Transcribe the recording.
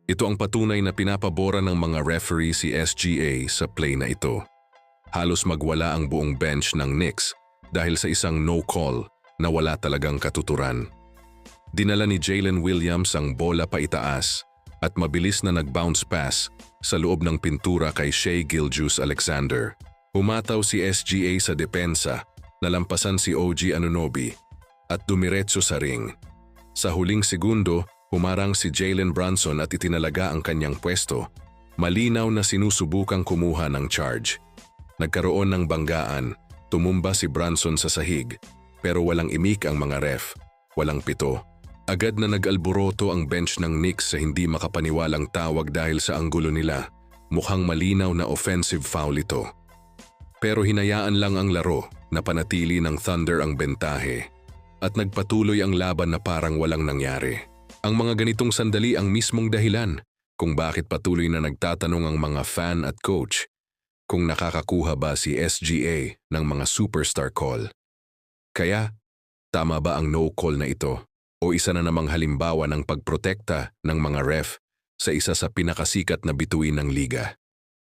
Ito ang patunay na pinapabora ng mga referee si SGA sa play na ito. Halos magwala ang buong bench ng Knicks dahil sa isang no call na wala talagang katuturan. Dinala ni Jalen Williams ang bola pa itaas at mabilis na nag-bounce pass sa loob ng pintura kay Shai Gilgeous-Alexander. Humataw si SGA sa depensa, nalampasan si OG Anunoby at dumiretso sa ring. Sa huling segundo, humarang si Jalen Brunson at itinalaga ang kanyang pwesto. Malinaw na sinusubukang kumuha ng charge. Nagkaroon ng banggaan, tumumba si Brunson sa sahig, pero walang imik ang mga ref, walang pito. Agad na nag-alboroto ang bench ng Knicks sa hindi makapaniwalang tawag dahil sa anggulo nila. Mukhang malinaw na offensive foul ito. Pero hinayaan lang ang laro na panatili ng Thunder ang bentahe at nagpatuloy ang laban na parang walang nangyari. Ang mga ganitong sandali ang mismong dahilan kung bakit patuloy na nagtatanong ang mga fan at coach kung nakakakuha ba si SGA ng mga superstar call. Kaya, tama ba ang no call na ito o isa na namang halimbawa ng pagprotekta ng mga ref sa isa sa pinakasikat na bituin ng liga?